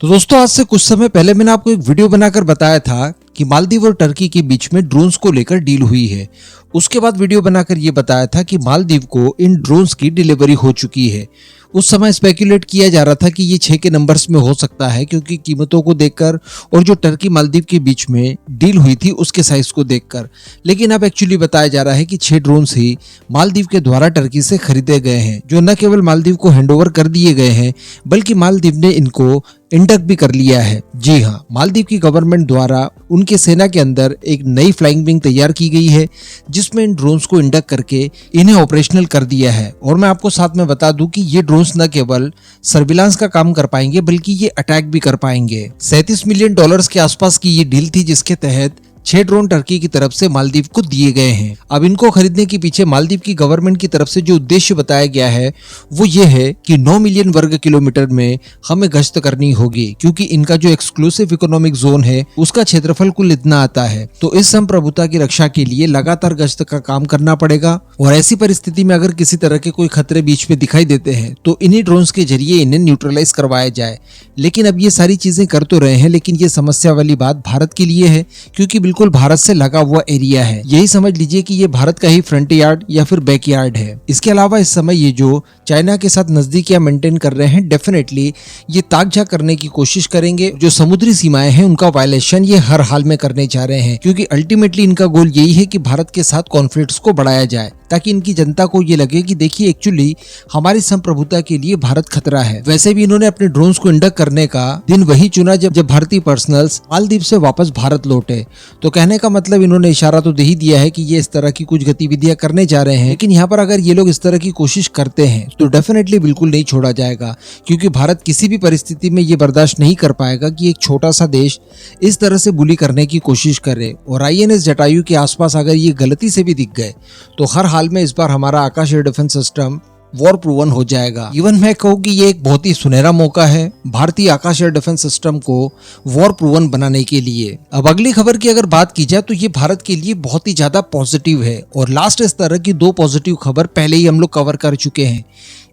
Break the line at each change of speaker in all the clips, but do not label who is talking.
तो दोस्तों आज से कुछ समय पहले मैंने आपको एक वीडियो बनाकर बताया था कि मालदीव और टर्की के बीच में ड्रोन्स को लेकर डील हुई है। उसके बाद वीडियो बनाकर ये बताया था कि मालदीव को इन ड्रोन्स की डिलीवरी हो चुकी है। उस समय स्पेकुलेट किया जा रहा था कि ये 6 के नंबर्स में हो सकता है, क्योंकि कीमतों को देखकर और जो टर्की मालदीव के बीच में डील हुई थी उसके साइज को देखकर। लेकिन अब एक्चुअली बताया जा रहा है कि 6 ड्रोन्स ही मालदीव के द्वारा टर्की से खरीदे गए हैं, जो न केवल मालदीव को हैंडओवर कर दिए गए हैं बल्कि मालदीव ने इनको इंडक्ट भी कर लिया है। जी हाँ, मालदीव की गवर्नमेंट द्वारा उनके सेना के अंदर एक नई फ्लाइंग विंग तैयार की गई है, जिसमें इन ड्रोन्स को इंडक्ट करके इन्हें ऑपरेशनल कर दिया है। और मैं आपको साथ में बता दूं कि ये ड्रोन्स न केवल सर्विलांस का काम कर पाएंगे बल्कि ये अटैक भी कर पाएंगे। $37 मिलियन के आसपास की ये डील थी, जिसके तहत 6 ड्रोन टर्की की तरफ से मालदीव को दिए गए हैं। अब इनको खरीदने के पीछे मालदीव की गवर्नमेंट की तरफ से जो उद्देश्य बताया गया है वो ये है कि 9 मिलियन वर्ग किलोमीटर में हमें गश्त करनी होगी, क्योंकि इनका जो एक्सक्लूसिव इकोनॉमिक जोन है उसका क्षेत्रफल कुल इतना आता है। तो इस संप्रभुता की रक्षा के लिए लगातार गश्त का काम करना पड़ेगा, और ऐसी परिस्थिति में अगर किसी तरह के कोई खतरे बीच में दिखाई देते हैं तो इन्हीं ड्रोन्स के जरिए इन्हें न्यूट्रलाइज करवाया जाए। लेकिन अब ये सारी चीजें कर तो रहे हैं, लेकिन ये समस्या वाली बात भारत के लिए है, क्योंकि बिल्कुल भारत से लगा हुआ एरिया है। यही समझ लीजिए कि ये भारत का ही फ्रंट यार्ड या फिर बैक यार्ड है। इसके अलावा इस समय ये जो चाइना के साथ नजदीकियां मेंटेन कर रहे हैं, डेफिनेटली ये ताकझा करने की कोशिश करेंगे। जो समुद्री सीमाएं हैं उनका वायलेशन ये हर हाल में करने जा रहे हैं, क्योंकि अल्टीमेटली इनका गोल यही है कि भारत के साथ कॉन्फ्लिक्ट्स को बढ़ाया जाए, ताकि इनकी जनता को ये लगे कि देखिए एक्चुअली हमारी संप्रभुता के लिए भारत खतरा है। वैसे भी इन्होंने अपने ड्रोन्स को इंडक्ट करने का दिन वही चुना जब भारतीय पर्सनल्स मालदीव से वापस भारत लौटे। तो कहने का मतलब इन्होंने इशारा तो दे ही दिया है कि ये इस तरह की कुछ गतिविधियां करने जा रहे हैं। लेकिन यहाँ पर अगर ये लोग इस तरह की कोशिश करते हैं तो डेफिनेटली बिल्कुल नहीं छोड़ा जाएगा, क्योंकि भारत किसी भी परिस्थिति में ये बर्दाश्त नहीं कर पाएगा कि एक छोटा सा देश इस तरह से बुली करने की कोशिश करे। और INS जटायु के आसपास अगर ये गलती से भी दिख गए तो हर हाल में इस बार हमारा Akash air defence system war proven हो जाएगा। इवन मैं कहूँ कि ये एक बहुत ही सुनहरा मौका है भारतीय आकाश एयर डिफेंस सिस्टम को वॉर प्रूवन बनाने के लिए। अब अगली खबर की अगर बात की जाए तो ये भारत के लिए बहुत ही ज्यादा पॉजिटिव है, और लास्ट इस तरह की 2 पॉजिटिव खबर पहले ही हम लोग कवर कर चुके हैं।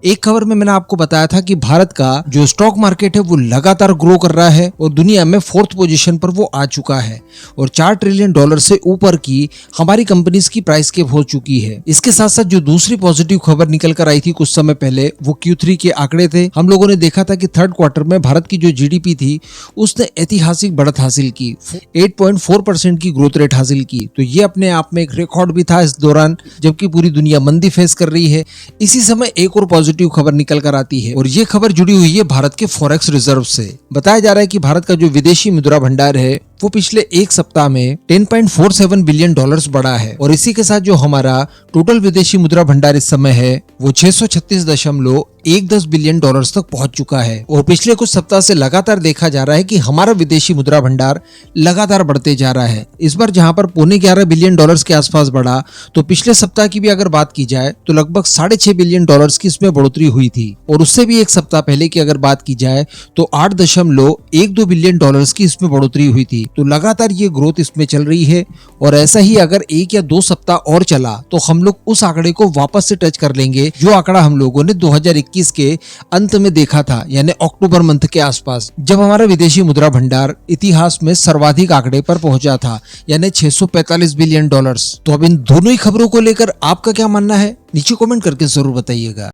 एक खबर में मैंने आपको बताया था कि भारत का जो स्टॉक मार्केट है वो लगातार ग्रो कर रहा है और दुनिया में 4th पोजीशन पर वो आ चुका है, और $4 ट्रिलियन से ऊपर की हमारी कंपनीज की प्राइस कैप हो चुकी है। इसके साथ साथ जो दूसरी पॉजिटिव खबर निकल कर आई थी कुछ समय पहले, वो Q3 के आंकड़े थे। हम लोगों ने देखा था कि 3rd क्वार्टर में भारत की जो GDP थी उसने ऐतिहासिक बढ़त हासिल की, 8.4% की ग्रोथ रेट हासिल की। तो ये अपने आप में एक रिकॉर्ड भी था इस दौरान, जबकि पूरी दुनिया मंदी फेस कर रही है। इसी समय एक और पॉजिटिव खबर निकल कर आती है, और ये खबर जुड़ी हुई है भारत के फॉरेक्स रिजर्व से। बताया जा रहा है कि भारत का जो विदेशी मुद्रा भंडार है वो पिछले एक सप्ताह में $10.47 बिलियन बढ़ा है, और इसी के साथ जो हमारा टोटल विदेशी मुद्रा भंडार इस समय है वो 636.10 बिलियन तक पहुंच चुका है। और पिछले कुछ सप्ताह से लगातार देखा जा रहा है कि हमारा विदेशी मुद्रा भंडार लगातार बढ़ते जा रहा है। इस बार जहां पर $11.25 बिलियन के आसपास बढ़ा, तो पिछले सप्ताह की भी अगर बात की जाए तो लगभग $6.5 बिलियन की इसमें बढ़ोतरी हुई थी, और उससे भी एक सप्ताह पहले की अगर बात की जाए तो $8.12 बिलियन की इसमें बढ़ोतरी हुई थी। तो लगातार ये ग्रोथ इसमें चल रही है, और ऐसा ही अगर 1 या 2 सप्ताह और चला तो हम लोग उस आंकड़े को वापस से टच कर लेंगे, जो आंकड़ा हम लोगों ने 2021 के अंत में देखा था, यानी अक्टूबर मंथ के आसपास, जब हमारा विदेशी मुद्रा भंडार इतिहास में सर्वाधिक आंकड़े पर पहुंचा था, यानी $645 बिलियन। तो अब इन दोनों ही खबरों को लेकर आपका क्या मानना है नीचे कमेंट करके जरूर बताइएगा।